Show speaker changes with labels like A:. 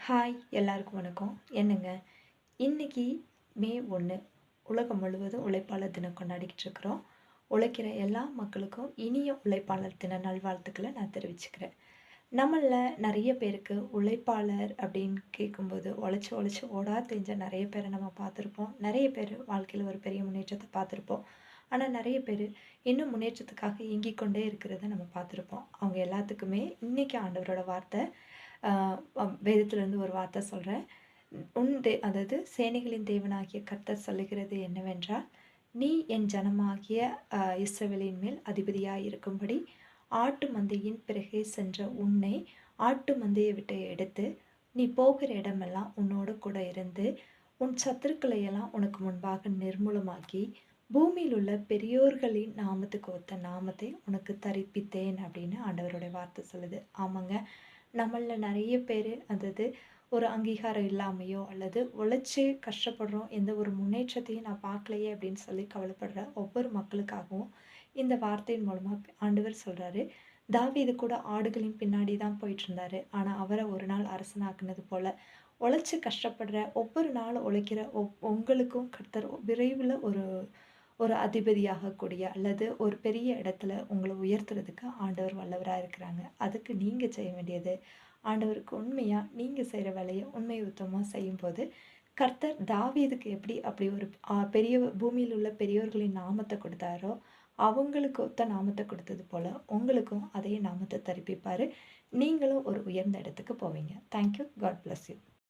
A: Hi எல்லாருக்கும் வணக்கம். என்னங்க இன்னைக்கு மே 1 உலகம் முழுவதும் உழைப்பாளர் தினம் கொண்டாடிக்கிட்டு இருக்கிறோம். உழைக்கிற எல்லா மக்களுக்கும் இனிய உழைப்பாளர் தின நல்வாழ்த்துக்களை நான் தெரிவிச்சுக்கிறேன். நம்மளில் நிறைய பேருக்கு உழைப்பாளர் அப்படின்னு கேட்கும்போது உழைச்சி உழைச்சி ஓடா தெரிஞ்ச நிறைய பேரை நம்ம பார்த்துருப்போம். நிறைய பேர் வாழ்க்கையில் ஒரு பெரிய முன்னேற்றத்தை பார்த்துருப்போம். ஆனால் நிறைய பேர் இன்னும் முன்னேற்றத்துக்காக இயங்கிக் கொண்டே இருக்கிறத நம்ம பார்த்துருப்போம். அவங்க எல்லாத்துக்குமே இன்னைக்கு ஆண்டவரோட வார்த்தை, வேதத்திலிருந்து ஒரு வார்த்தை சொல்கிறேன். அதாவது சேனைகளின் தேவனாகிய கர்த்தர் சொல்லுகிறது என்னவென்றால், நீ என் ஜனமாகிய இஸ்ரவேலின் மேல் அதிபதியாய் இருக்கும்படி ஆட்டு மந்தையின் பிறகே சென்ற உன்னை ஆட்டு மந்தையை விட்டு எடுத்து நீ போகிற இடமெல்லாம் உன்னோடு கூட இருந்து உன் சத்துருக்களையெல்லாம் உனக்கு முன்பாக நிர்மூலமாக்கி பூமியில் உள்ள பெரியோர்களின் நாமத்துக்கு ஒத்த நாமத்தை உனக்கு தரிப்பித்தேன் அப்படின்னு ஆண்டவருடைய வார்த்தை சொல்லுது. ஆமாங்க, நம்மளில் நிறைய பேர் அதாவது ஒரு அங்கீகாரம் இல்லாமையோ அல்லது உழைச்சி கஷ்டப்படுறோம், எந்த ஒரு முன்னேற்றத்தையும் நான் பார்க்கலையே அப்படின்னு சொல்லி கவலைப்படுற ஒவ்வொரு மக்களுக்காகவும் இந்த வார்த்தையின் மூலமாக ஆண்டவர் சொல்கிறாரு. தாவீது கூட ஆடுகளின் பின்னாடி தான் போயிட்டு இருந்தாரு. ஆனால் அவரை ஒரு நாள் அரசனாக்குனது போல உழைச்சி கஷ்டப்படுற ஒவ்வொரு நாளும் உழைக்கிற உங்களுக்கும் கர்த்தர் விரைவில் ஒரு ஒரு அதிபதியாகக்கூடிய அல்லது ஒரு பெரிய இடத்துல உங்களை உயர்த்துறதுக்கு ஆண்டவர் வல்லவராக இருக்கிறாங்க. அதுக்கு நீங்கள் செய்ய வேண்டியது, ஆண்டவருக்கு உண்மையாக நீங்கள் செய்கிற வேலையை உண்மை உத்தமாக செய்யும்போது கர்த்தர் தாவீதுக்கு எப்படி அப்படி ஒரு பெரிய பூமியில் உள்ள பெரியோர்களின் நாமத்தை கொடுத்தாரோ அவங்களுக்கு ஒத்த நாமத்தை கொடுத்தது போல் உங்களுக்கும் அதே நாமத்தை தரிப்பிப்பார். நீங்களும் ஒரு உயர்ந்த இடத்துக்கு போவீங்க. தேங்க்யூ. God bless you.